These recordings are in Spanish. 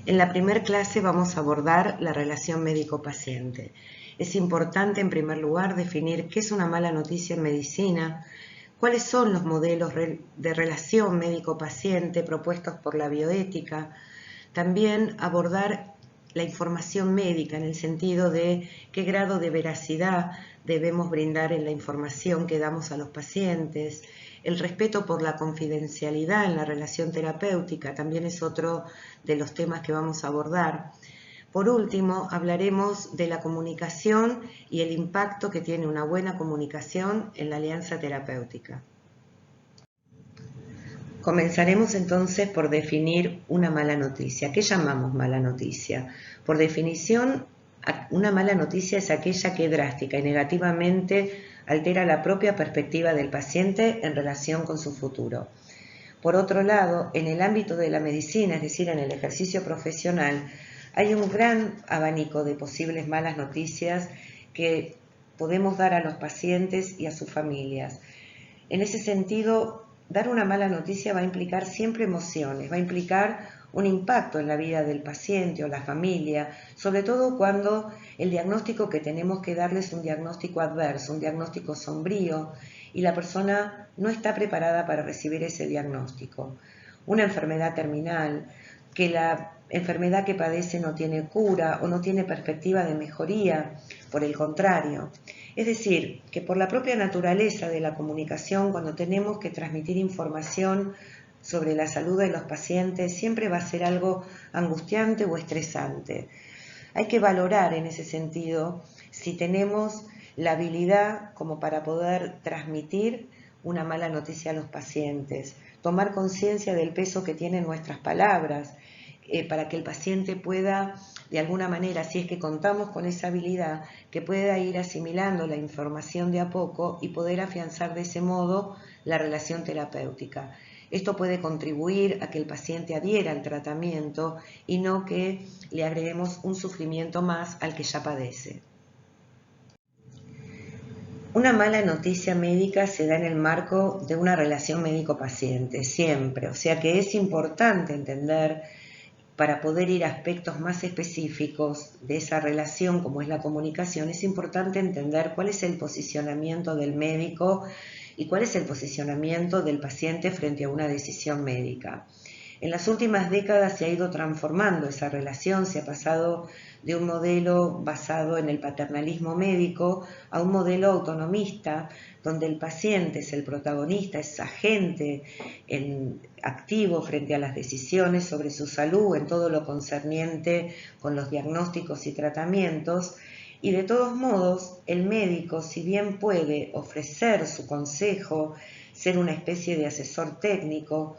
En la primera clase vamos a abordar la relación médico-paciente. Es importante, en primer lugar, definir qué es una mala noticia en medicina, cuáles son los modelos de relación médico-paciente propuestos por la bioética. También abordar la información médica en el sentido de qué grado de veracidad debemos brindar en la información que damos a los pacientes. El respeto por la confidencialidad en la relación terapéutica también es otro de los temas que vamos a abordar. Por último, hablaremos de la comunicación y el impacto que tiene una buena comunicación en la alianza terapéutica. Comenzaremos entonces por definir una mala noticia. ¿Qué llamamos mala noticia? Por definición, una mala noticia es aquella que drástica y negativamente altera la propia perspectiva del paciente en relación con su futuro. Por otro lado, en el ámbito de la medicina, es decir, en el ejercicio profesional, hay un gran abanico de posibles malas noticias que podemos dar a los pacientes y a sus familias. En ese sentido, dar una mala noticia va a implicar siempre emociones, va a implicar un impacto en la vida del paciente o la familia, sobre todo cuando el diagnóstico que tenemos que darle es un diagnóstico adverso, un diagnóstico sombrío, y la persona no está preparada para recibir ese diagnóstico. Una enfermedad terminal, que la enfermedad que padece no tiene cura o no tiene perspectiva de mejoría, por el contrario. Es decir, que por la propia naturaleza de la comunicación, cuando tenemos que transmitir información sobre la salud de los pacientes, siempre va a ser algo angustiante o estresante. Hay que valorar en ese sentido si tenemos la habilidad como para poder transmitir una mala noticia a los pacientes, tomar conciencia del peso que tienen nuestras palabras, para que el paciente pueda, de alguna manera, si es que contamos con esa habilidad, que pueda ir asimilando la información de a poco y poder afianzar de ese modo la relación terapéutica. Esto puede contribuir a que el paciente adhiera al tratamiento y no que le agreguemos un sufrimiento más al que ya padece. Una mala noticia médica se da en el marco de una relación médico-paciente, siempre. O sea que es importante entender, para poder ir a aspectos más específicos de esa relación, como es la comunicación, es importante entender cuál es el posicionamiento del médico y cuál es el posicionamiento del paciente frente a una decisión médica. En las últimas décadas se ha ido transformando esa relación, se ha pasado de un modelo basado en el paternalismo médico a un modelo autonomista, donde el paciente es el protagonista, es agente activo frente a las decisiones sobre su salud en todo lo concerniente con los diagnósticos y tratamientos. Y de todos modos, el médico, si bien puede ofrecer su consejo, ser una especie de asesor técnico,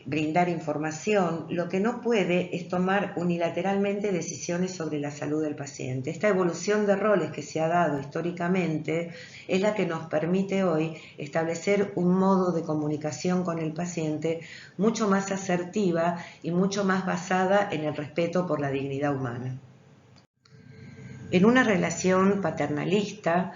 brindar información, lo que no puede es tomar unilateralmente decisiones sobre la salud del paciente. Esta evolución de roles que se ha dado históricamente es la que nos permite hoy establecer un modo de comunicación con el paciente mucho más asertiva y mucho más basada en el respeto por la dignidad humana. En una relación paternalista,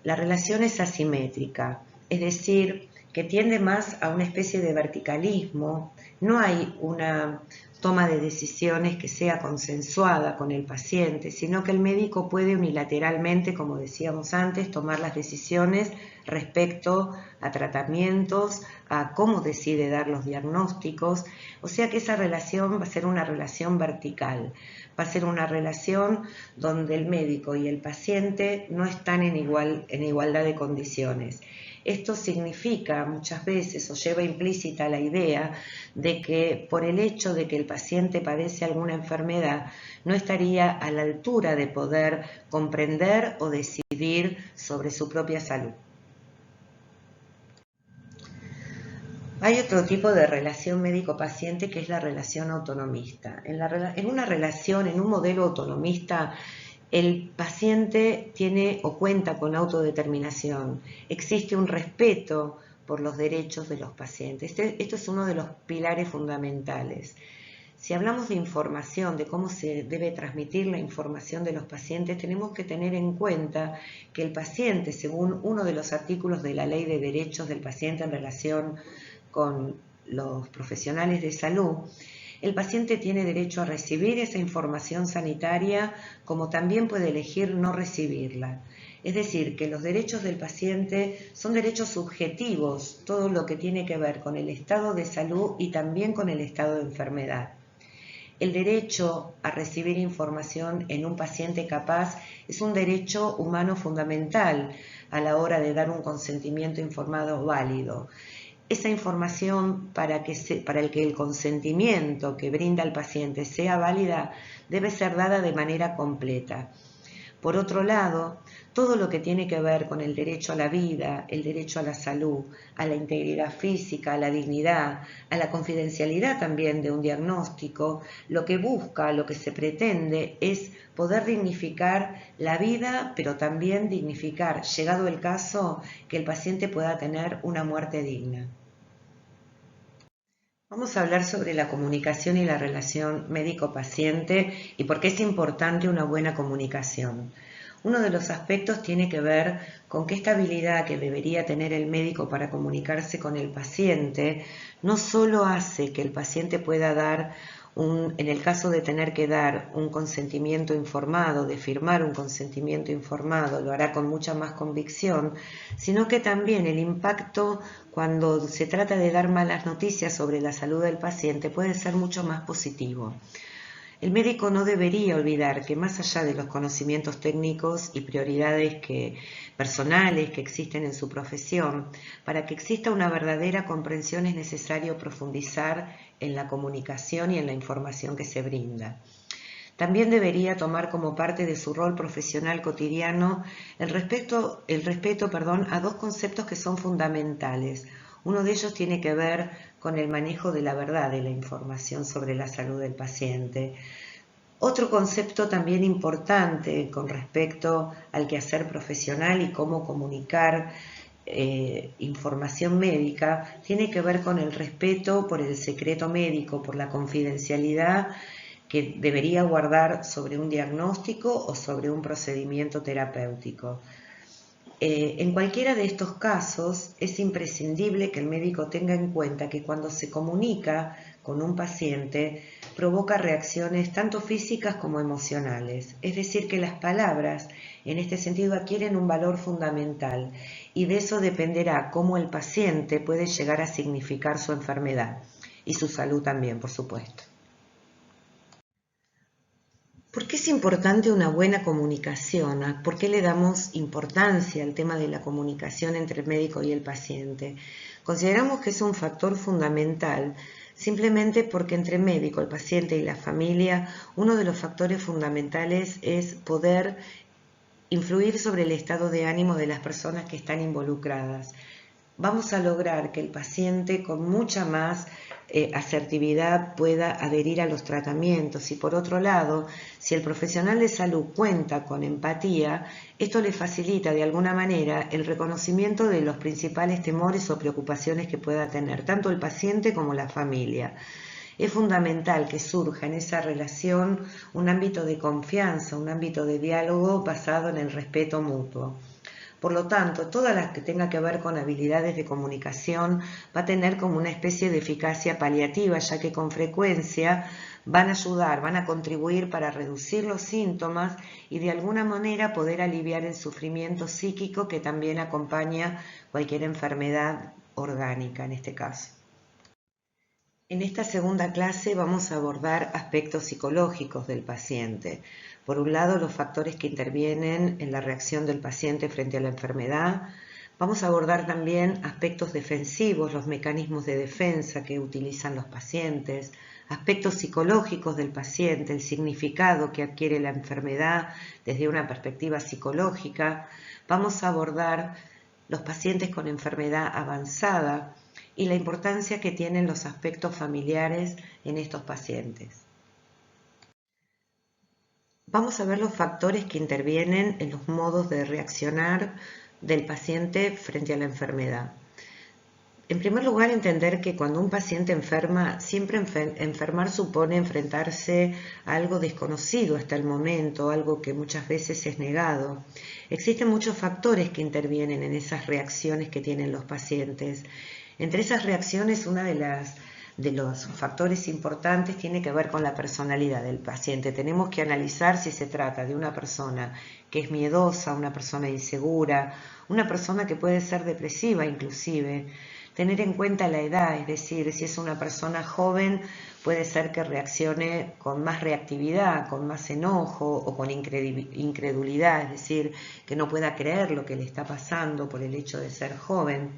la relación es asimétrica, es decir, que tiende más a una especie de verticalismo. No hay una toma de decisiones que sea consensuada con el paciente, sino que el médico puede unilateralmente, como decíamos antes, tomar las decisiones respecto a tratamientos, a cómo decide dar los diagnósticos. O sea que esa relación va a ser una relación vertical, va a ser una relación donde el médico y el paciente no están en igualdad de condiciones. Esto significa muchas veces o lleva implícita la idea de que por el hecho de que el paciente padece alguna enfermedad no estaría a la altura de poder comprender o decidir sobre su propia salud. Hay otro tipo de relación médico-paciente que es la relación autonomista. En una relación, en un modelo autonomista, el paciente tiene o cuenta con autodeterminación. Existe un respeto por los derechos de los pacientes. Esto es uno de los pilares fundamentales. Si hablamos de información, de cómo se debe transmitir la información de los pacientes, tenemos que tener en cuenta que el paciente, según uno de los artículos de la Ley de Derechos del Paciente en relación con los profesionales de salud, El paciente tiene derecho a recibir esa información sanitaria, como también puede elegir no recibirla. Es decir, que los derechos del paciente son derechos subjetivos, todo lo que tiene que ver con el estado de salud y también con el estado de enfermedad. El derecho a recibir información en un paciente capaz es un derecho humano fundamental a la hora de dar un consentimiento informado válido. Esa información para el que el consentimiento que brinda el paciente sea válida debe ser dada de manera completa. Por otro lado, todo lo que tiene que ver con el derecho a la vida, el derecho a la salud, a la integridad física, a la dignidad, a la confidencialidad también de un diagnóstico, lo que busca, lo que se pretende es poder dignificar la vida, pero también dignificar, llegado el caso, que el paciente pueda tener una muerte digna. Vamos a hablar sobre la comunicación y la relación médico-paciente y por qué es importante una buena comunicación. Uno de los aspectos tiene que ver con que esta habilidad que debería tener el médico para comunicarse con el paciente no solo hace que el paciente pueda dar en el caso de tener que dar un consentimiento informado, de firmar un consentimiento informado, lo hará con mucha más convicción, sino que también el impacto cuando se trata de dar malas noticias sobre la salud del paciente puede ser mucho más positivo. El médico no debería olvidar que más allá de los conocimientos técnicos y prioridades personales que existen en su profesión, para que exista una verdadera comprensión es necesario profundizar en la comunicación y en la información que se brinda. También debería tomar como parte de su rol profesional cotidiano el respeto a dos conceptos que son fundamentales. Uno de ellos tiene que ver con el manejo de la verdad de la información sobre la salud del paciente. Otro concepto también importante con respecto al quehacer profesional y cómo comunicar información médica tiene que ver con el respeto por el secreto médico, por la confidencialidad que debería guardar sobre un diagnóstico o sobre un procedimiento terapéutico. En cualquiera de estos casos es imprescindible que el médico tenga en cuenta que cuando se comunica con un paciente provoca reacciones tanto físicas como emocionales. Es decir, que las palabras en este sentido adquieren un valor fundamental y de eso dependerá cómo el paciente puede llegar a significar su enfermedad y su salud también, por supuesto. ¿Por qué es importante una buena comunicación? ¿Por qué le damos importancia al tema de la comunicación entre el médico y el paciente? Consideramos que es un factor fundamental simplemente porque entre el médico, el paciente y la familia, uno de los factores fundamentales es poder influir sobre el estado de ánimo de las personas que están involucradas. Vamos a lograr que el paciente con mucha más asertividad pueda adherir a los tratamientos y por otro lado, si el profesional de salud cuenta con empatía, esto le facilita de alguna manera el reconocimiento de los principales temores o preocupaciones que pueda tener tanto el paciente como la familia. Es fundamental que surja en esa relación un ámbito de confianza, un ámbito de diálogo basado en el respeto mutuo. Por lo tanto, todas las que tenga que ver con habilidades de comunicación va a tener como una especie de eficacia paliativa, ya que con frecuencia van a ayudar, van a contribuir para reducir los síntomas y de alguna manera poder aliviar el sufrimiento psíquico que también acompaña cualquier enfermedad orgánica en este caso. En esta segunda clase vamos a abordar aspectos psicológicos del paciente. Por un lado, los factores que intervienen en la reacción del paciente frente a la enfermedad. Vamos a abordar también aspectos defensivos, los mecanismos de defensa que utilizan los pacientes, aspectos psicológicos del paciente, el significado que adquiere la enfermedad desde una perspectiva psicológica. Vamos a abordar los pacientes con enfermedad avanzada y la importancia que tienen los aspectos familiares en estos pacientes. Vamos a ver los factores que intervienen en los modos de reaccionar del paciente frente a la enfermedad. En primer lugar, entender que cuando un paciente enferma, siempre enfermar supone enfrentarse a algo desconocido hasta el momento, algo que muchas veces es negado. Existen muchos factores que intervienen en esas reacciones que tienen los pacientes. Entre esas reacciones, una de de los factores importantes tiene que ver con la personalidad del paciente. Tenemos que analizar si se trata de una persona que es miedosa, una persona insegura, una persona que puede ser depresiva inclusive. Tener en cuenta la edad, es decir, si es una persona joven, puede ser que reaccione con más reactividad, con más enojo o con incredulidad, es decir, que no pueda creer lo que le está pasando por el hecho de ser joven.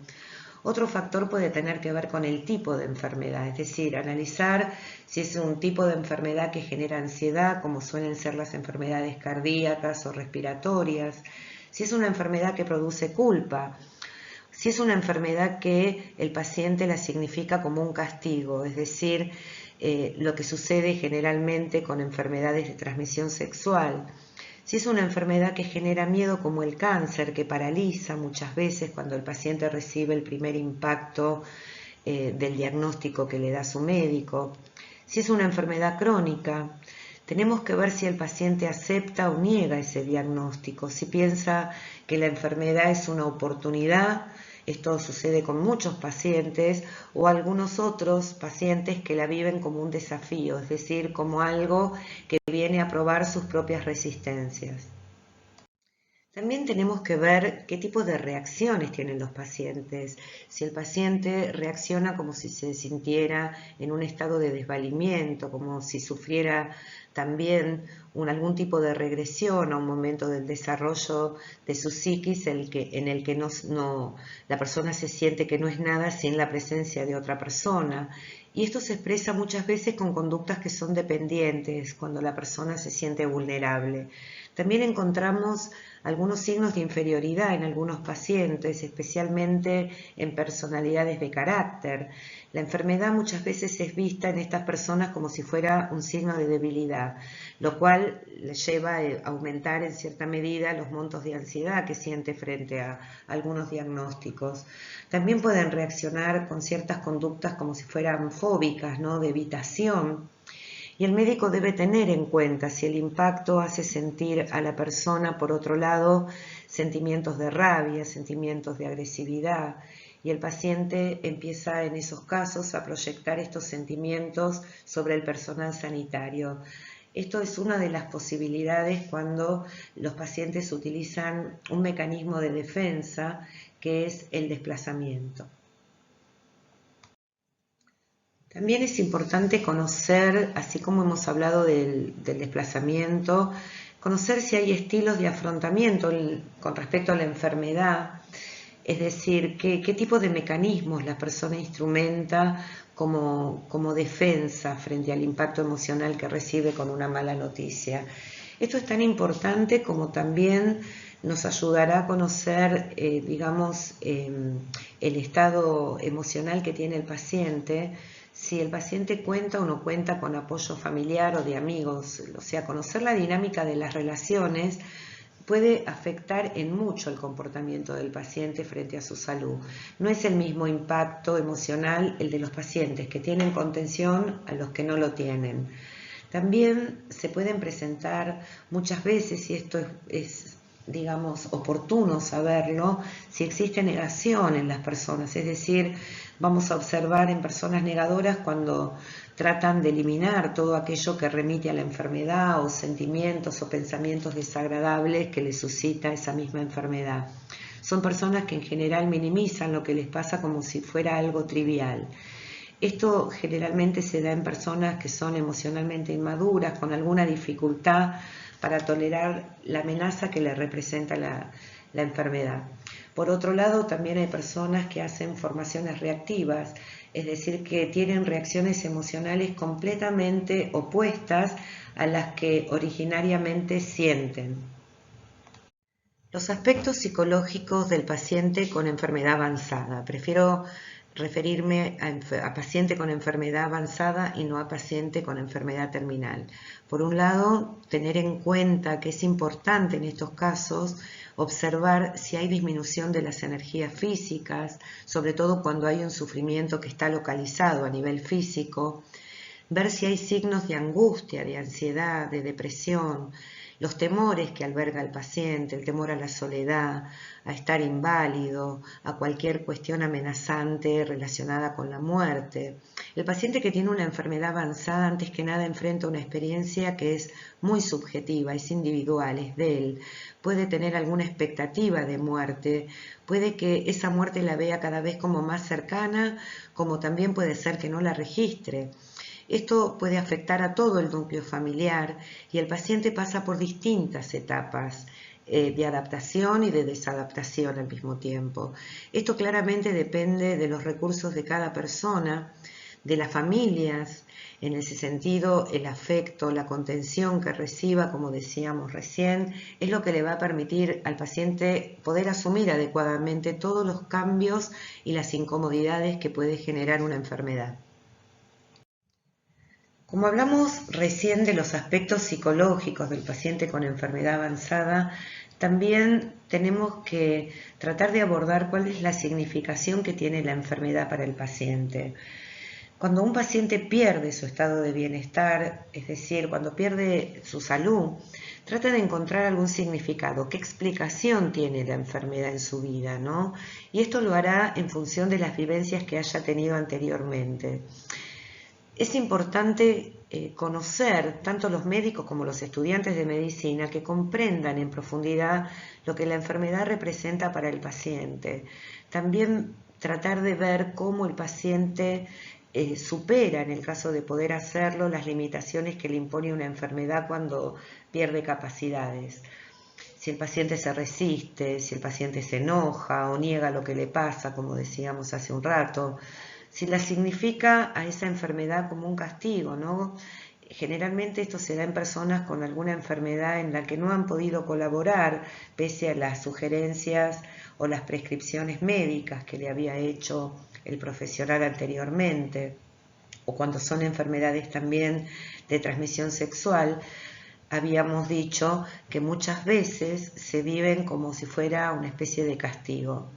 Otro factor puede tener que ver con el tipo de enfermedad, es decir, analizar si es un tipo de enfermedad que genera ansiedad, como suelen ser las enfermedades cardíacas o respiratorias, si es una enfermedad que produce culpa, si es una enfermedad que el paciente la significa como un castigo, es decir, lo que sucede generalmente con enfermedades de transmisión sexual. Si es una enfermedad que genera miedo como el cáncer, que paraliza muchas veces cuando el paciente recibe el primer impacto del diagnóstico que le da su médico. Si es una enfermedad crónica, tenemos que ver si el paciente acepta o niega ese diagnóstico, si piensa que la enfermedad es una oportunidad. Esto sucede con muchos pacientes o algunos otros pacientes que la viven como un desafío, es decir, como algo que viene a probar sus propias resistencias. También tenemos que ver qué tipo de reacciones tienen los pacientes. Si el paciente reacciona como si se sintiera en un estado de desvalimiento, como si sufriera también algún tipo de regresión a un momento del desarrollo de su psiquis en el que la persona se siente que no es nada sin la presencia de otra persona. Y esto se expresa muchas veces con conductas que son dependientes, cuando la persona se siente vulnerable. También encontramos algunos signos de inferioridad en algunos pacientes, especialmente en personalidades de carácter. La enfermedad muchas veces es vista en estas personas como si fuera un signo de debilidad, lo cual les lleva a aumentar en cierta medida los montos de ansiedad que siente frente a algunos diagnósticos. También pueden reaccionar con ciertas conductas como si fueran fóbicas, ¿no?, de evitación. Y el médico debe tener en cuenta si el impacto hace sentir a la persona, por otro lado, sentimientos de rabia, sentimientos de agresividad, y el paciente empieza en esos casos a proyectar estos sentimientos sobre el personal sanitario. Esto es una de las posibilidades cuando los pacientes utilizan un mecanismo de defensa que es el desplazamiento. También es importante conocer, así como hemos hablado del desplazamiento, conocer si hay estilos de afrontamiento con respecto a la enfermedad, es decir, qué tipo de mecanismos la persona instrumenta como defensa frente al impacto emocional que recibe con una mala noticia. Esto es tan importante como también nos ayudará a conocer, el estado emocional que tiene el paciente, si el paciente cuenta o no cuenta con apoyo familiar o de amigos. O sea, conocer la dinámica de las relaciones puede afectar en mucho el comportamiento del paciente frente a su salud. No es el mismo impacto emocional el de los pacientes que tienen contención a los que no lo tienen. También se pueden presentar muchas veces, y esto es oportuno saberlo, si existe negación en las personas, es decir, vamos a observar en personas negadoras cuando tratan de eliminar todo aquello que remite a la enfermedad o sentimientos o pensamientos desagradables que les suscita esa misma enfermedad. Son personas que en general minimizan lo que les pasa como si fuera algo trivial. Esto generalmente se da en personas que son emocionalmente inmaduras, con alguna dificultad para tolerar la amenaza que le representa la enfermedad. Por otro lado, también hay personas que hacen formaciones reactivas, es decir, que tienen reacciones emocionales completamente opuestas a las que originariamente sienten. Los aspectos psicológicos del paciente con enfermedad avanzada. Prefiero referirme a paciente con enfermedad avanzada y no a paciente con enfermedad terminal. Por un lado, tener en cuenta que es importante en estos casos observar si hay disminución de las energías físicas, sobre todo cuando hay un sufrimiento que está localizado a nivel físico, ver si hay signos de angustia, de ansiedad, de depresión. los temores que alberga el paciente, el temor a la soledad, a estar inválido, a cualquier cuestión amenazante relacionada con la muerte. El paciente que tiene una enfermedad avanzada antes que nada enfrenta una experiencia que es muy subjetiva, es individual, es de él. Puede tener alguna expectativa de muerte, puede que esa muerte la vea cada vez como más cercana, como también puede ser que no la registre. Esto puede afectar a todo el núcleo familiar y el paciente pasa por distintas etapas de adaptación y de desadaptación al mismo tiempo. Esto claramente depende de los recursos de cada persona, de las familias, en ese sentido el afecto, la contención que reciba, como decíamos recién, es lo que le va a permitir al paciente poder asumir adecuadamente todos los cambios y las incomodidades que puede generar una enfermedad. Como hablamos recién de los aspectos psicológicos del paciente con enfermedad avanzada, también tenemos que tratar de abordar cuál es la significación que tiene la enfermedad para el paciente. Cuando un paciente pierde su estado de bienestar, es decir, cuando pierde su salud, trata de encontrar algún significado, qué explicación tiene la enfermedad en su vida, ¿no? Y esto lo hará en función de las vivencias que haya tenido anteriormente. Es importante conocer tanto los médicos como los estudiantes de medicina que comprendan en profundidad lo que la enfermedad representa para el paciente. También tratar de ver cómo el paciente supera, en el caso de poder hacerlo, las limitaciones que le impone una enfermedad cuando pierde capacidades. Si el paciente se resiste, si el paciente se enoja o niega lo que le pasa, como decíamos hace un rato, si la significa a esa enfermedad como un castigo, ¿no? Generalmente esto se da en personas con alguna enfermedad en la que no han podido colaborar pese a las sugerencias o las prescripciones médicas que le había hecho el profesional anteriormente, o cuando son enfermedades también de transmisión sexual. Habíamos dicho que muchas veces se viven como si fuera una especie de castigo.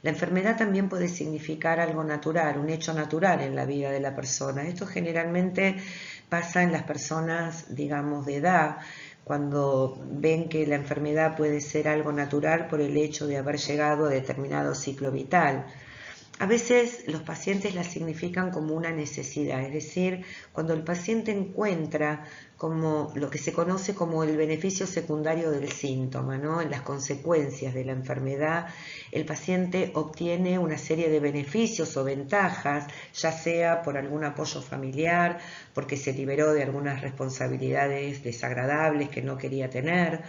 La enfermedad también puede significar algo natural, un hecho natural en la vida de la persona. Esto generalmente pasa en las personas, digamos, de edad, cuando ven que la enfermedad puede ser algo natural por el hecho de haber llegado a determinado ciclo vital. A veces los pacientes la significan como una necesidad, es decir, cuando el paciente encuentra como lo que se conoce como el beneficio secundario del síntoma, ¿no? En las consecuencias de la enfermedad, el paciente obtiene una serie de beneficios o ventajas, ya sea por algún apoyo familiar, porque se liberó de algunas responsabilidades desagradables que no quería tener,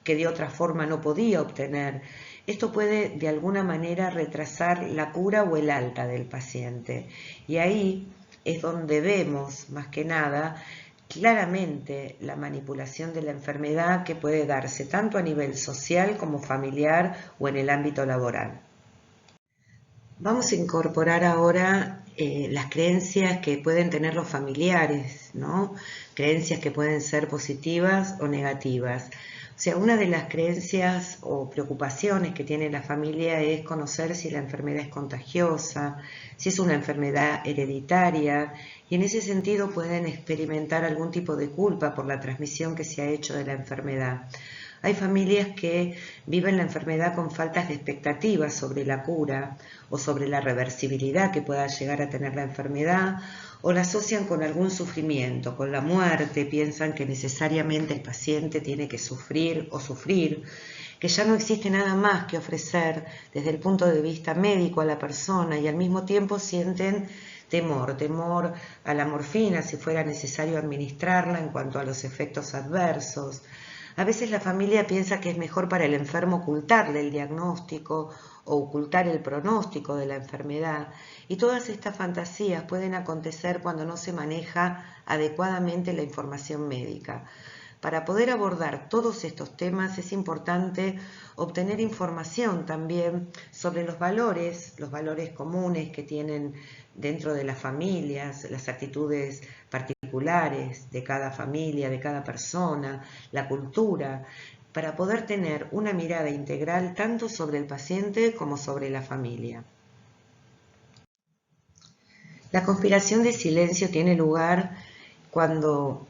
que de otra forma no podía obtener. Esto puede de alguna manera retrasar la cura o el alta del paciente. Y ahí es donde vemos, más que nada, claramente la manipulación de la enfermedad que puede darse tanto a nivel social como familiar o en el ámbito laboral. Vamos a incorporar ahora las creencias que pueden tener los familiares, ¿no? Creencias que pueden ser positivas o negativas. O sea, una de las creencias o preocupaciones que tiene la familia es conocer si la enfermedad es contagiosa, si es una enfermedad hereditaria, y en ese sentido pueden experimentar algún tipo de culpa por la transmisión que se ha hecho de la enfermedad. Hay familias que viven la enfermedad con faltas de expectativas sobre la cura o sobre la reversibilidad que pueda llegar a tener la enfermedad, o la asocian con algún sufrimiento, con la muerte, piensan que necesariamente el paciente tiene que sufrir o sufrir, que ya no existe nada más que ofrecer desde el punto de vista médico a la persona, y al mismo tiempo sienten temor a la morfina si fuera necesario administrarla en cuanto a los efectos adversos. A veces la familia piensa que es mejor para el enfermo ocultarle el diagnóstico o ocultar el pronóstico de la enfermedad, y todas estas fantasías pueden acontecer cuando no se maneja adecuadamente la información médica. Para poder abordar todos estos temas es importante obtener información también sobre los valores comunes que tienen dentro de las familias, las actitudes particulares de cada familia, de cada persona, la cultura, para poder tener una mirada integral tanto sobre el paciente como sobre la familia. La conspiración de silencio tiene lugar cuando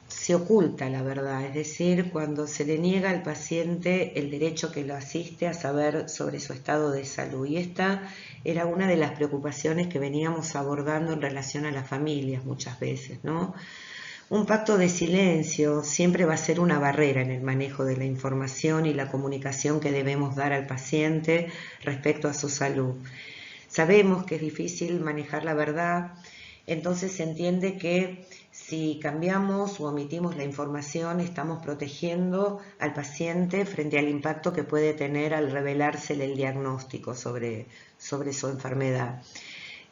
se oculta la verdad, es decir, cuando se le niega al paciente el derecho que lo asiste a saber sobre su estado de salud. Y esta era una de las preocupaciones que veníamos abordando en relación a las familias muchas veces, ¿no? Un pacto de silencio siempre va a ser una barrera en el manejo de la información y la comunicación que debemos dar al paciente respecto a su salud. Sabemos que es difícil manejar la verdad, entonces se entiende que si cambiamos o omitimos la información, estamos protegiendo al paciente frente al impacto que puede tener al revelársele el diagnóstico sobre su enfermedad.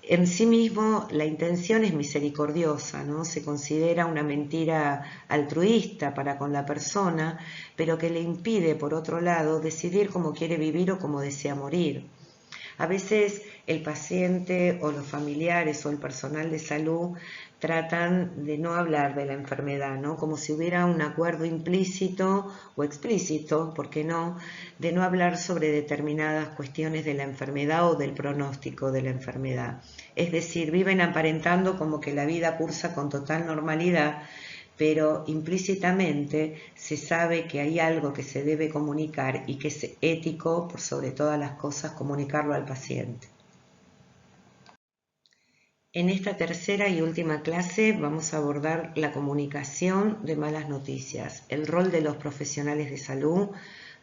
En sí mismo la intención es misericordiosa, ¿no? Se considera una mentira altruista para con la persona, pero que le impide, por otro lado, decidir cómo quiere vivir o cómo desea morir. A veces el paciente o los familiares o el personal de salud tratan de no hablar de la enfermedad, ¿no? Como si hubiera un acuerdo implícito o explícito, ¿por qué no?, de no hablar sobre determinadas cuestiones de la enfermedad o del pronóstico de la enfermedad. Es decir, viven aparentando como que la vida cursa con total normalidad, pero implícitamente se sabe que hay algo que se debe comunicar y que es ético, por sobre todas las cosas, comunicarlo al paciente. En esta tercera y última clase vamos a abordar la comunicación de malas noticias, el rol de los profesionales de salud,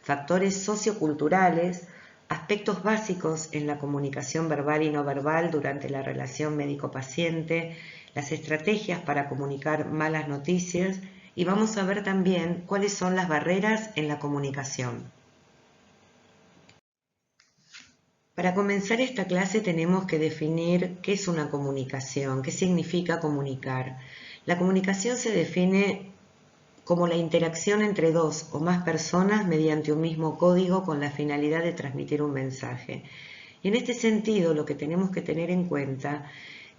factores socioculturales, aspectos básicos en la comunicación verbal y no verbal durante la relación médico-paciente, las estrategias para comunicar malas noticias y vamos a ver también cuáles son las barreras en la comunicación. Para comenzar esta clase tenemos que definir qué es una comunicación, qué significa comunicar. La comunicación se define como la interacción entre dos o más personas mediante un mismo código con la finalidad de transmitir un mensaje. Y en este sentido lo que tenemos que tener en cuenta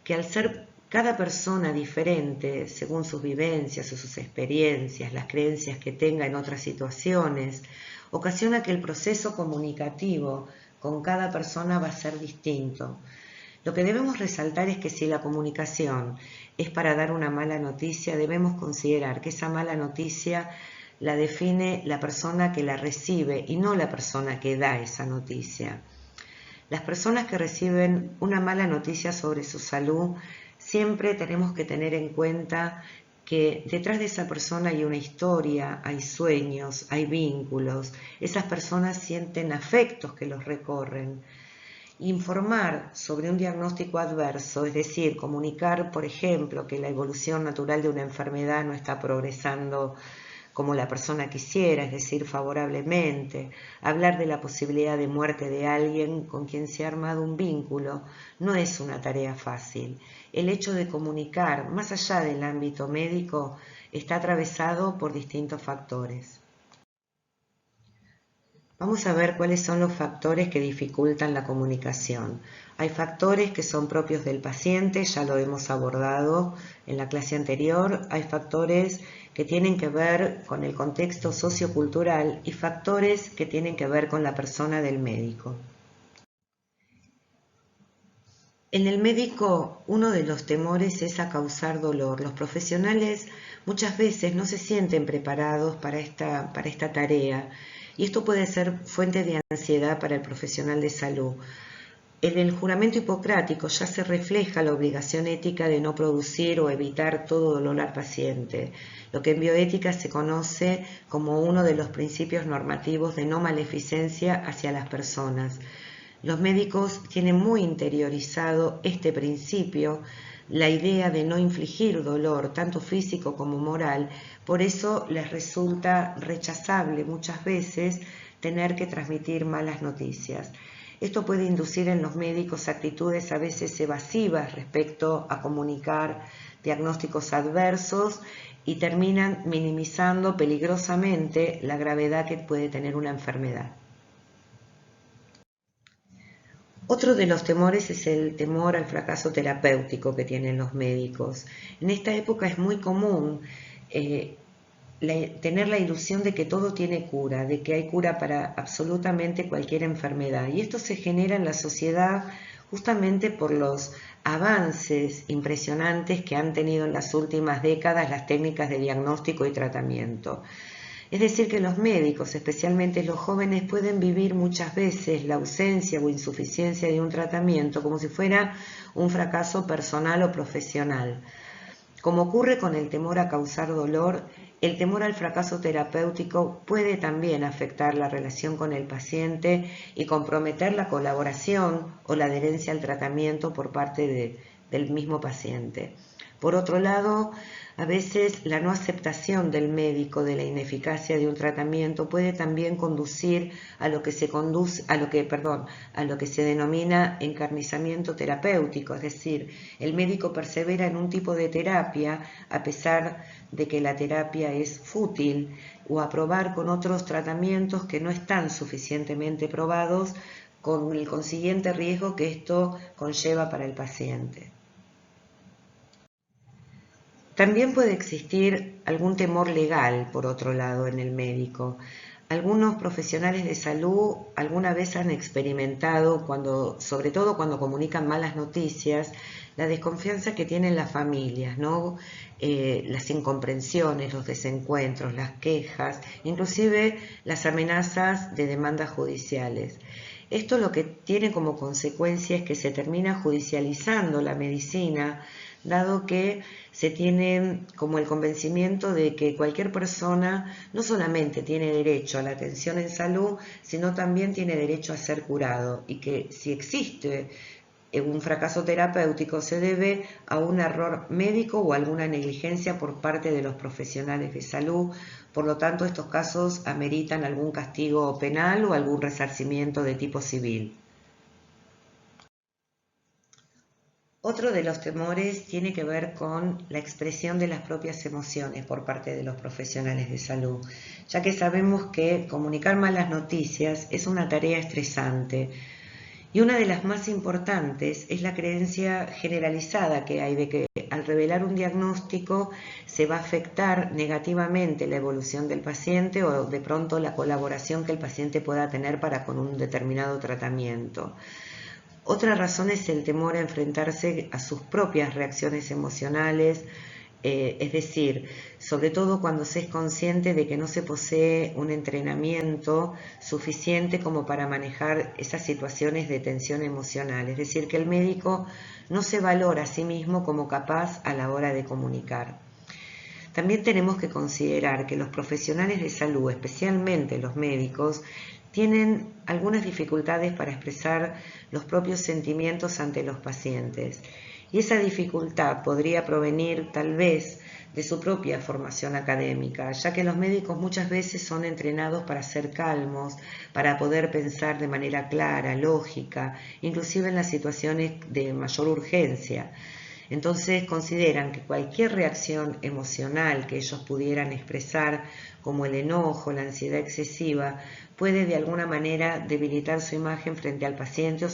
que al ser cada persona diferente según sus vivencias o sus experiencias, las creencias que tenga en otras situaciones, ocasiona que el proceso comunicativo con cada persona va a ser distinto. Lo que debemos resaltar es que si la comunicación es para dar una mala noticia, debemos considerar que esa mala noticia la define la persona que la recibe y no la persona que da esa noticia. Las personas que reciben una mala noticia sobre su salud, siempre tenemos que tener en cuenta que detrás de esa persona hay una historia, hay sueños, hay vínculos. Esas personas sienten afectos que los recorren. Informar sobre un diagnóstico adverso, es decir, comunicar, por ejemplo, que la evolución natural de una enfermedad no está progresando como la persona quisiera, es decir, favorablemente, hablar de la posibilidad de muerte de alguien con quien se ha armado un vínculo, no es una tarea fácil. El hecho de comunicar, más allá del ámbito médico, está atravesado por distintos factores. Vamos a ver cuáles son los factores que dificultan la comunicación. Hay factores que son propios del paciente, ya lo hemos abordado en la clase anterior. Hay factores que tienen que ver con el contexto sociocultural y factores que tienen que ver con la persona del médico. En el médico, uno de los temores es a causar dolor. Los profesionales muchas veces no se sienten preparados para esta tarea. Y esto puede ser fuente de ansiedad para el profesional de salud. En el juramento hipocrático ya se refleja la obligación ética de no producir o evitar todo dolor al paciente, lo que en bioética se conoce como uno de los principios normativos de no maleficencia hacia las personas. Los médicos tienen muy interiorizado este principio, la idea de no infligir dolor, tanto físico como moral. Por eso les resulta rechazable muchas veces tener que transmitir malas noticias. Esto puede inducir en los médicos actitudes a veces evasivas respecto a comunicar diagnósticos adversos y terminan minimizando peligrosamente la gravedad que puede tener una enfermedad. Otro de los temores es el temor al fracaso terapéutico que tienen los médicos. En esta época es muy común tener la ilusión de que todo tiene cura, de que hay cura para absolutamente cualquier enfermedad. Y esto se genera en la sociedad justamente por los avances impresionantes que han tenido en las últimas décadas las técnicas de diagnóstico y tratamiento. Es decir, que los médicos, especialmente los jóvenes, pueden vivir muchas veces la ausencia o insuficiencia de un tratamiento como si fuera un fracaso personal o profesional. Como ocurre con el temor a causar dolor, el temor al fracaso terapéutico puede también afectar la relación con el paciente y comprometer la colaboración o la adherencia al tratamiento por parte del mismo paciente. Por otro lado, a veces la no aceptación del médico de la ineficacia de un tratamiento puede también conducir a lo que se denomina encarnizamiento terapéutico, es decir, el médico persevera en un tipo de terapia a pesar de que la terapia es fútil o a probar con otros tratamientos que no están suficientemente probados, con el consiguiente riesgo que esto conlleva para el paciente. También puede existir algún temor legal, por otro lado, en el médico. Algunos profesionales de salud alguna vez han experimentado, sobre todo cuando comunican malas noticias, la desconfianza que tienen las familias, ¿no? Las incomprensiones, los desencuentros, las quejas, inclusive las amenazas de demandas judiciales. Esto lo que tiene como consecuencia es que se termina judicializando la medicina, dado que se tiene como el convencimiento de que cualquier persona no solamente tiene derecho a la atención en salud, sino también tiene derecho a ser curado, y que si existe un fracaso terapéutico se debe a un error médico o alguna negligencia por parte de los profesionales de salud. Por lo tanto, estos casos ameritan algún castigo penal o algún resarcimiento de tipo civil. Otro de los temores tiene que ver con la expresión de las propias emociones por parte de los profesionales de salud, ya que sabemos que comunicar malas noticias es una tarea estresante. Y una de las más importantes es la creencia generalizada que hay de que al revelar un diagnóstico se va a afectar negativamente la evolución del paciente o de pronto la colaboración que el paciente pueda tener para con un determinado tratamiento. Otra razón es el temor a enfrentarse a sus propias reacciones emocionales, es decir, sobre todo cuando se es consciente de que no se posee un entrenamiento suficiente como para manejar esas situaciones de tensión emocional, es decir, que el médico no se valora a sí mismo como capaz a la hora de comunicar. También tenemos que considerar que los profesionales de salud, especialmente los médicos, tienen algunas dificultades para expresar los propios sentimientos ante los pacientes. Y esa dificultad podría provenir tal vez de su propia formación académica, ya que los médicos muchas veces son entrenados para ser calmos, para poder pensar de manera clara, lógica, inclusive en las situaciones de mayor urgencia. Entonces consideran que cualquier reacción emocional que ellos pudieran expresar, como el enojo, la ansiedad excesiva, puede de alguna manera debilitar su imagen frente al paciente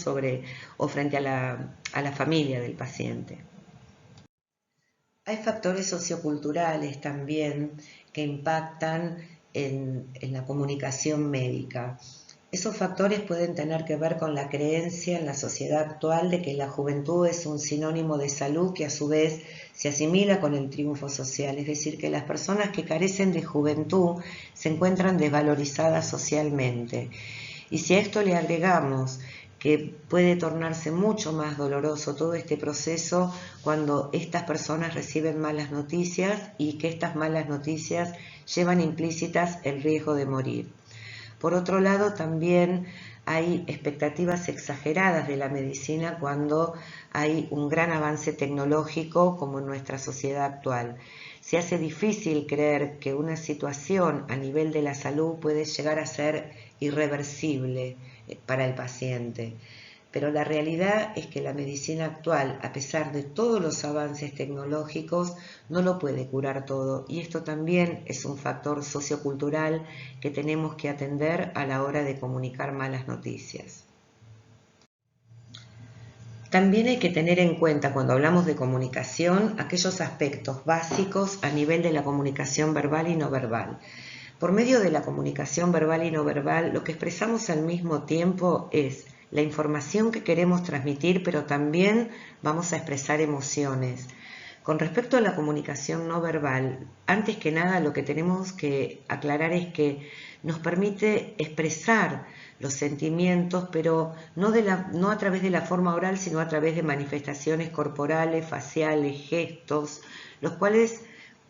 o frente a la familia del paciente. Hay factores socioculturales también que impactan en la comunicación médica. Esos factores pueden tener que ver con la creencia en la sociedad actual de que la juventud es un sinónimo de salud que a su vez se asimila con el triunfo social, es decir, que las personas que carecen de juventud se encuentran desvalorizadas socialmente. Y si a esto le agregamos que puede tornarse mucho más doloroso todo este proceso cuando estas personas reciben malas noticias y que estas malas noticias llevan implícitas el riesgo de morir. Por otro lado, también hay expectativas exageradas de la medicina cuando hay un gran avance tecnológico como en nuestra sociedad actual. Se hace difícil creer que una situación a nivel de la salud puede llegar a ser irreversible para el paciente. Pero la realidad es que la medicina actual, a pesar de todos los avances tecnológicos, no lo puede curar todo. Y esto también es un factor sociocultural que tenemos que atender a la hora de comunicar malas noticias. También hay que tener en cuenta cuando hablamos de comunicación aquellos aspectos básicos a nivel de la comunicación verbal y no verbal. Por medio de la comunicación verbal y no verbal, lo que expresamos al mismo tiempo es la información que queremos transmitir, pero también vamos a expresar emociones. Con respecto a la comunicación no verbal, antes que nada lo que tenemos que aclarar es que nos permite expresar los sentimientos, pero no a través de la forma oral, sino a través de manifestaciones corporales, faciales, gestos, los cuales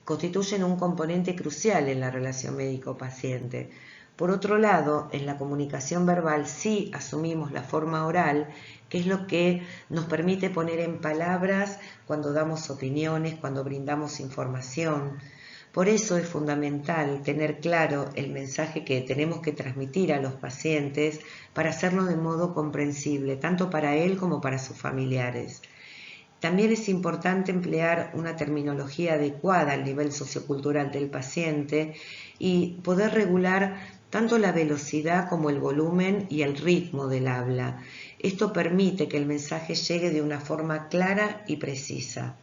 constituyen un componente crucial en la relación médico-paciente. Por otro lado, en la comunicación verbal sí asumimos la forma oral, que es lo que nos permite poner en palabras cuando damos opiniones, cuando brindamos información. Por eso es fundamental tener claro el mensaje que tenemos que transmitir a los pacientes para hacerlo de modo comprensible, tanto para él como para sus familiares. También es importante emplear una terminología adecuada al nivel sociocultural del paciente y poder regular tanto la velocidad como el volumen y el ritmo del habla. Esto permite que el mensaje llegue de una forma clara y precisa.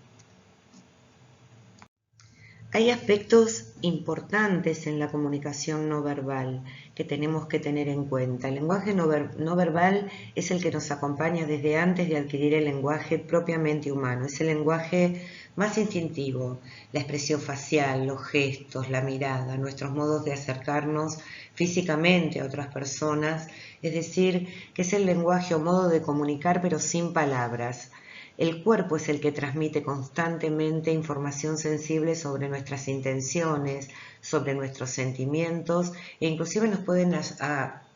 Hay aspectos importantes en la comunicación no verbal que tenemos que tener en cuenta. El lenguaje no verbal es el que nos acompaña desde antes de adquirir el lenguaje propiamente humano. Es el lenguaje más instintivo, la expresión facial, los gestos, la mirada, nuestros modos de acercarnos físicamente a otras personas. Es decir, que es el lenguaje o modo de comunicar pero sin palabras. El cuerpo es el que transmite constantemente información sensible sobre nuestras intenciones, sobre nuestros sentimientos e inclusive nos pueden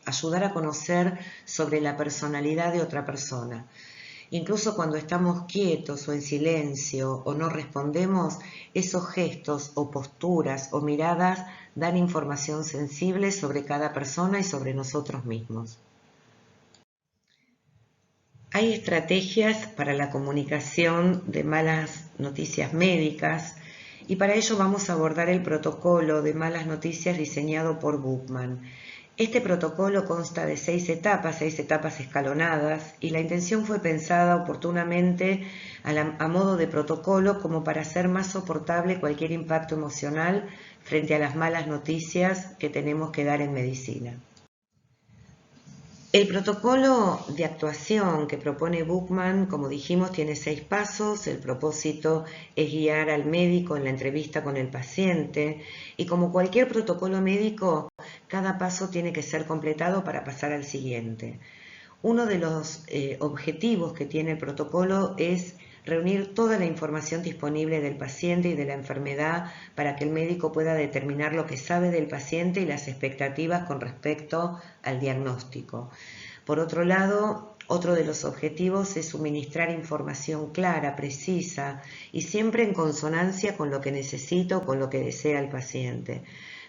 ayudar a conocer sobre la personalidad de otra persona. Incluso cuando estamos quietos o en silencio o no respondemos, esos gestos o posturas o miradas dan información sensible sobre cada persona y sobre nosotros mismos. Hay estrategias para la comunicación de malas noticias médicas y para ello vamos a abordar el protocolo de malas noticias diseñado por Bookman. Este protocolo consta de 6 etapas escalonadas, y la intención fue pensada oportunamente a modo de protocolo como para hacer más soportable cualquier impacto emocional frente a las malas noticias que tenemos que dar en medicina. El protocolo de actuación que propone Bookman, como dijimos, tiene 6 pasos. El propósito es guiar al médico en la entrevista con el paciente y, como cualquier protocolo médico, cada paso tiene que ser completado para pasar al siguiente. Uno de los objetivos que tiene el protocolo es reunir toda la información disponible del paciente y de la enfermedad para que el médico pueda determinar lo que sabe del paciente y las expectativas con respecto al diagnóstico. Por otro lado, otro de los objetivos es suministrar información clara, precisa y siempre en consonancia con lo que necesita o con lo que desea el paciente.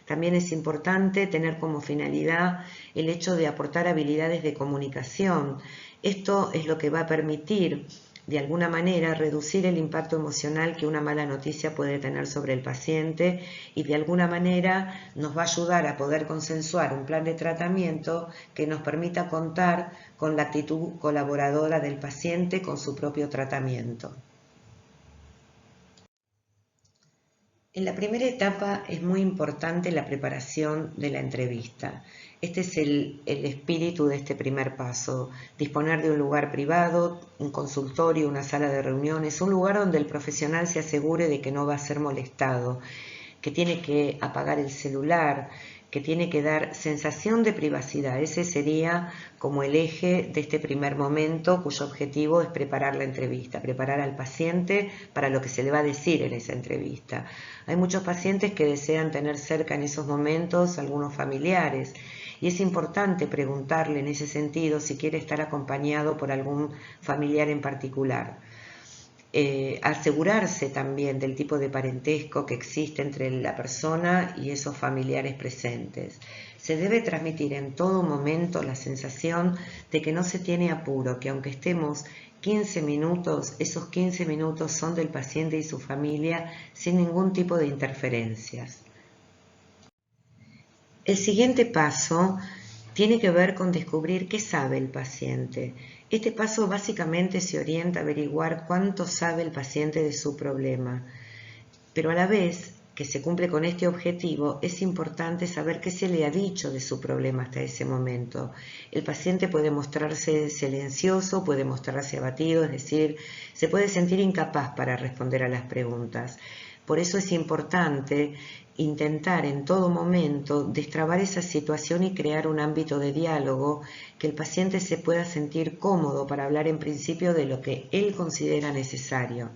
También es importante tener como finalidad el hecho de aportar habilidades de comunicación. Esto es lo que va a permitir, de alguna manera, reducir el impacto emocional que una mala noticia puede tener sobre el paciente y de alguna manera nos va a ayudar a poder consensuar un plan de tratamiento que nos permita contar con la actitud colaboradora del paciente con su propio tratamiento. En la primera etapa es muy importante la preparación de la entrevista. Este es el espíritu de este primer paso: disponer de un lugar privado, un consultorio, una sala de reuniones, un lugar donde el profesional se asegure de que no va a ser molestado, que tiene que apagar el celular, que tiene que dar sensación de privacidad. Ese sería como el eje de este primer momento, cuyo objetivo es preparar la entrevista, preparar al paciente para lo que se le va a decir en esa entrevista. Hay muchos pacientes que desean tener cerca en esos momentos algunos familiares, y es importante preguntarle en ese sentido si quiere estar acompañado por algún familiar en particular. Asegurarse también del tipo de parentesco que existe entre la persona y esos familiares presentes. Se debe transmitir en todo momento la sensación de que no se tiene apuro, que aunque estemos 15 minutos, esos 15 minutos son del paciente y su familia sin ningún tipo de interferencias. El siguiente paso tiene que ver con descubrir qué sabe el paciente. Este paso básicamente se orienta a averiguar cuánto sabe el paciente de su problema, pero a la vez que se cumple con este objetivo, es importante saber qué se le ha dicho de su problema hasta ese momento. El paciente puede mostrarse silencioso, puede mostrarse abatido, es decir, se puede sentir incapaz para responder a las preguntas. Por eso es importante intentar en todo momento destrabar esa situación y crear un ámbito de diálogo que el paciente se pueda sentir cómodo para hablar en principio de lo que él considera necesario.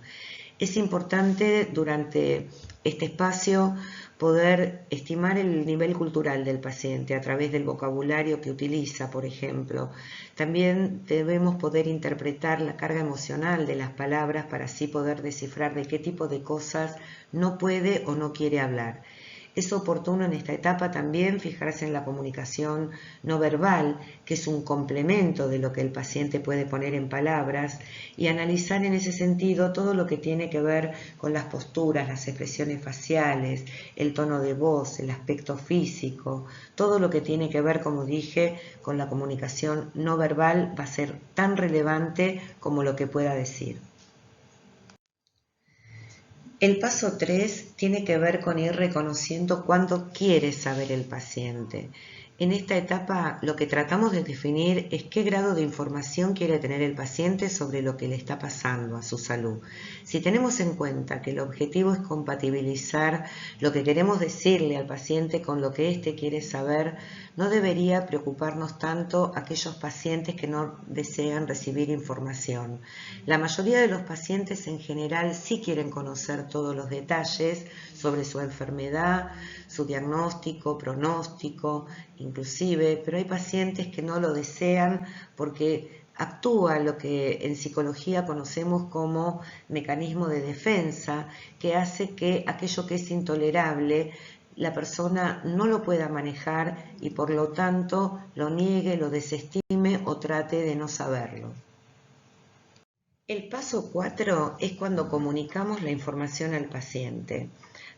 Es importante durante este espacio poder estimar el nivel cultural del paciente a través del vocabulario que utiliza, por ejemplo. También debemos poder interpretar la carga emocional de las palabras para así poder descifrar de qué tipo de cosas no puede o no quiere hablar. Es oportuno en esta etapa también fijarse en la comunicación no verbal, que es un complemento de lo que el paciente puede poner en palabras, y analizar en ese sentido todo lo que tiene que ver con las posturas, las expresiones faciales, el tono de voz, el aspecto físico, todo lo que tiene que ver, como dije, con la comunicación no verbal va a ser tan relevante como lo que pueda decir. El paso 3 tiene que ver con ir reconociendo cuándo quiere saber el paciente. En esta etapa lo que tratamos de definir es qué grado de información quiere tener el paciente sobre lo que le está pasando a su salud. Si tenemos en cuenta que el objetivo es compatibilizar lo que queremos decirle al paciente con lo que éste quiere saber, no debería preocuparnos tanto aquellos pacientes que no desean recibir información. La mayoría de los pacientes en general sí quieren conocer todos los detalles sobre su enfermedad, su diagnóstico, pronóstico, inclusive, pero hay pacientes que no lo desean porque actúa lo que en psicología conocemos como mecanismo de defensa, que hace que aquello que es intolerable la persona no lo pueda manejar y por lo tanto lo niegue, lo desestime o trate de no saberlo. El paso 4 es cuando comunicamos la información al paciente.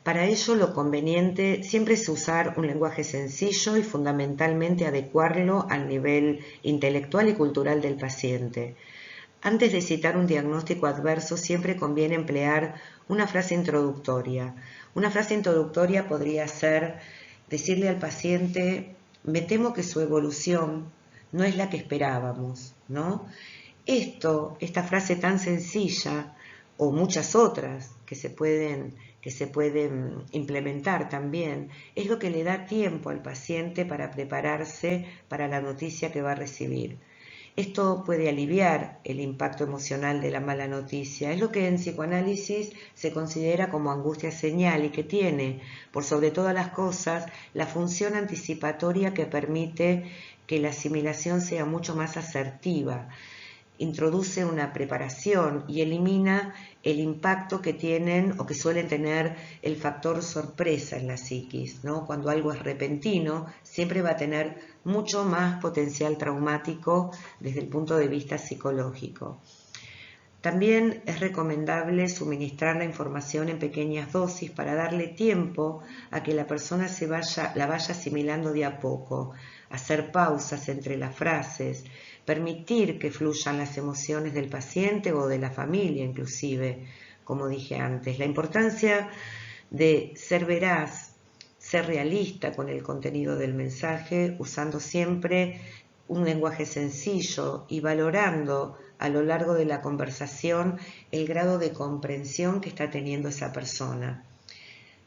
Para ello lo conveniente siempre es usar un lenguaje sencillo y fundamentalmente adecuarlo al nivel intelectual y cultural del paciente. Antes de citar un diagnóstico adverso siempre conviene emplear una frase introductoria. Una frase introductoria podría ser decirle al paciente: me temo que su evolución no es la que esperábamos, ¿no? Esta frase tan sencilla, o muchas otras que se pueden implementar también, es lo que le da tiempo al paciente para prepararse para la noticia que va a recibir. Esto puede aliviar el impacto emocional de la mala noticia. Es lo que en psicoanálisis se considera como angustia señal y que tiene, por sobre todas las cosas, la función anticipatoria que permite que la asimilación sea mucho más asertiva. Introduce una preparación y elimina el impacto que tienen o que suelen tener el factor sorpresa en la psiquis, ¿no? Cuando algo es repentino, siempre va a tener mucho más potencial traumático desde el punto de vista psicológico. También es recomendable suministrar la información en pequeñas dosis para darle tiempo a que la persona la vaya asimilando de a poco, hacer pausas entre las frases, permitir que fluyan las emociones del paciente o de la familia inclusive, como dije antes. La importancia de ser veraz, ser realista con el contenido del mensaje, usando siempre un lenguaje sencillo y valorando a lo largo de la conversación el grado de comprensión que está teniendo esa persona.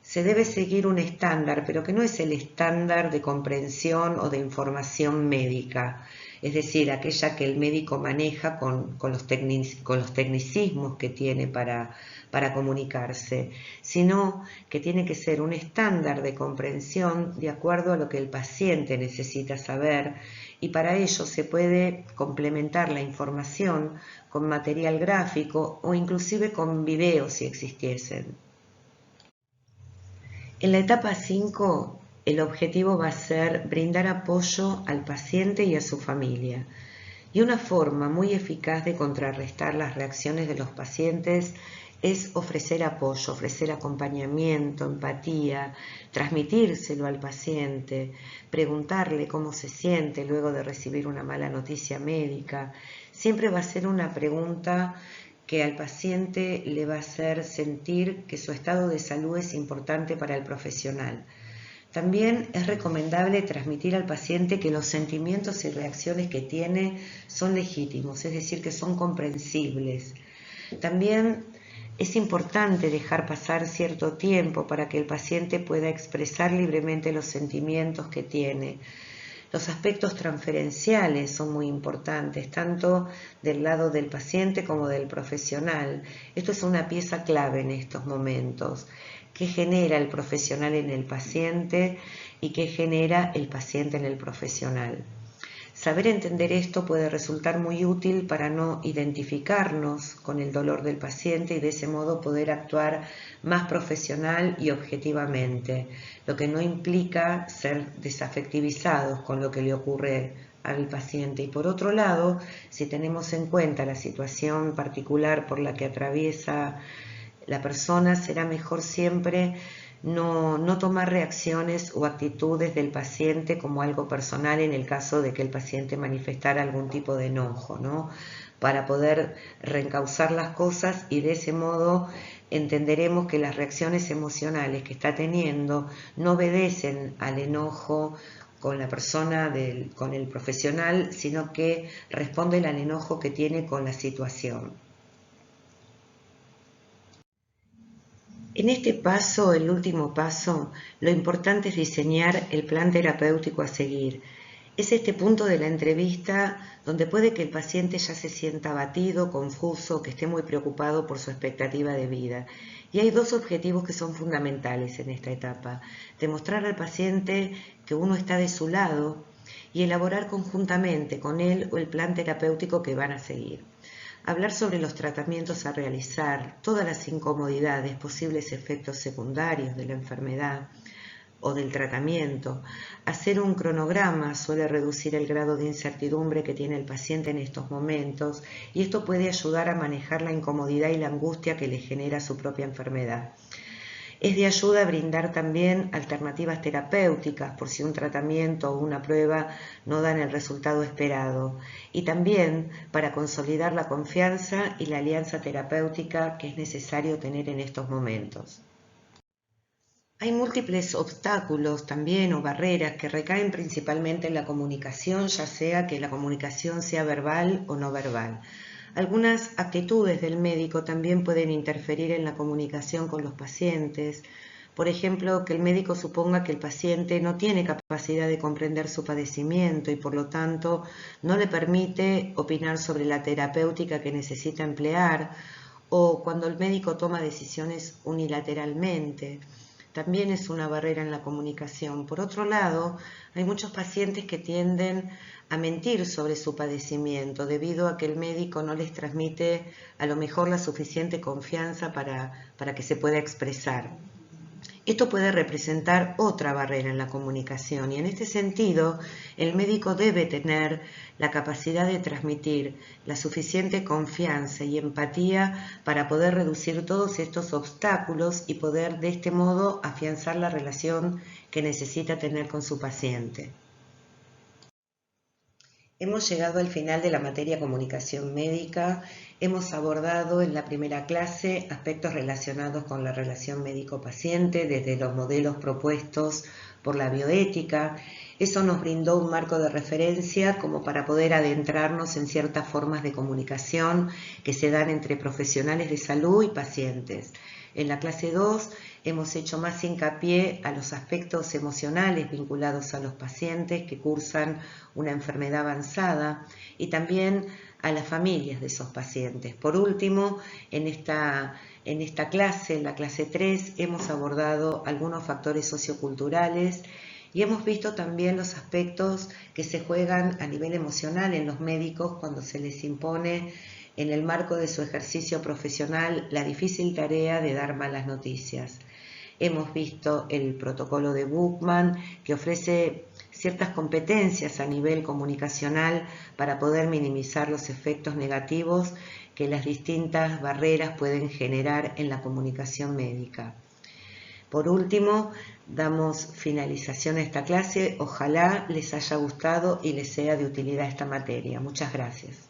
Se debe seguir un estándar, pero que no es el estándar de comprensión o de información médica, es decir, aquella que el médico maneja con los tecnicismos que tiene para comunicarse, sino que tiene que ser un estándar de comprensión de acuerdo a lo que el paciente necesita saber, y para ello se puede complementar la información con material gráfico o inclusive con videos si existiesen. En la etapa 5, el objetivo va a ser brindar apoyo al paciente y a su familia. Y una forma muy eficaz de contrarrestar las reacciones de los pacientes es ofrecer apoyo, ofrecer acompañamiento, empatía, transmitírselo al paciente, preguntarle cómo se siente luego de recibir una mala noticia médica. Siempre va a ser una pregunta que al paciente le va a hacer sentir que su estado de salud es importante para el profesional. También es recomendable transmitir al paciente que los sentimientos y reacciones que tiene son legítimos, es decir, que son comprensibles. También es importante dejar pasar cierto tiempo para que el paciente pueda expresar libremente los sentimientos que tiene. Los aspectos transferenciales son muy importantes, tanto del lado del paciente como del profesional. Esto es una pieza clave en estos momentos. ¿Qué genera el profesional en el paciente y qué genera el paciente en el profesional? Saber entender esto puede resultar muy útil para no identificarnos con el dolor del paciente y de ese modo poder actuar más profesional y objetivamente, lo que no implica ser desafectivizados con lo que le ocurre al paciente. Y por otro lado, si tenemos en cuenta la situación particular por la que atraviesa la persona, será mejor siempre no tomar reacciones o actitudes del paciente como algo personal en el caso de que el paciente manifestara algún tipo de enojo, ¿no? Para poder reencauzar las cosas y de ese modo entenderemos que las reacciones emocionales que está teniendo no obedecen al enojo con la persona, con el profesional, sino que responden al enojo que tiene con la situación. En este paso, el último paso, lo importante es diseñar el plan terapéutico a seguir. Es este punto de la entrevista donde puede que el paciente ya se sienta abatido, confuso, que esté muy preocupado por su expectativa de vida. Y hay dos objetivos que son fundamentales en esta etapa. Demostrar al paciente que uno está de su lado y elaborar conjuntamente con él el plan terapéutico que van a seguir. Hablar sobre los tratamientos a realizar, todas las incomodidades, posibles efectos secundarios de la enfermedad o del tratamiento. Hacer un cronograma suele reducir el grado de incertidumbre que tiene el paciente en estos momentos y esto puede ayudar a manejar la incomodidad y la angustia que le genera su propia enfermedad. Es de ayuda brindar también alternativas terapéuticas por si un tratamiento o una prueba no dan el resultado esperado y también para consolidar la confianza y la alianza terapéutica que es necesario tener en estos momentos. Hay múltiples obstáculos también o barreras que recaen principalmente en la comunicación, ya sea que la comunicación sea verbal o no verbal. Algunas actitudes del médico también pueden interferir en la comunicación con los pacientes. Por ejemplo, que el médico suponga que el paciente no tiene capacidad de comprender su padecimiento y por lo tanto no le permite opinar sobre la terapéutica que necesita emplear, o cuando el médico toma decisiones unilateralmente. También es una barrera en la comunicación. Por otro lado, hay muchos pacientes que tienden a mentir sobre su padecimiento debido a que el médico no les transmite a lo mejor la suficiente confianza para que se pueda expresar. Esto puede representar otra barrera en la comunicación y en este sentido el médico debe tener la capacidad de transmitir la suficiente confianza y empatía para poder reducir todos estos obstáculos y poder de este modo afianzar la relación que necesita tener con su paciente. Hemos llegado al final de la materia comunicación médica. Hemos abordado en la primera clase aspectos relacionados con la relación médico-paciente desde los modelos propuestos por la bioética. Eso nos brindó un marco de referencia como para poder adentrarnos en ciertas formas de comunicación que se dan entre profesionales de salud y pacientes. En la clase 2 hemos hecho más hincapié a los aspectos emocionales vinculados a los pacientes que cursan una enfermedad avanzada y también a las familias de esos pacientes. Por último, en esta clase, en la clase 3, hemos abordado algunos factores socioculturales y hemos visto también los aspectos que se juegan a nivel emocional en los médicos cuando se les impone en el marco de su ejercicio profesional la difícil tarea de dar malas noticias. Hemos visto el protocolo de Bookman, que ofrece ciertas competencias a nivel comunicacional para poder minimizar los efectos negativos que las distintas barreras pueden generar en la comunicación médica. Por último, damos finalización a esta clase. Ojalá les haya gustado y les sea de utilidad esta materia. Muchas gracias.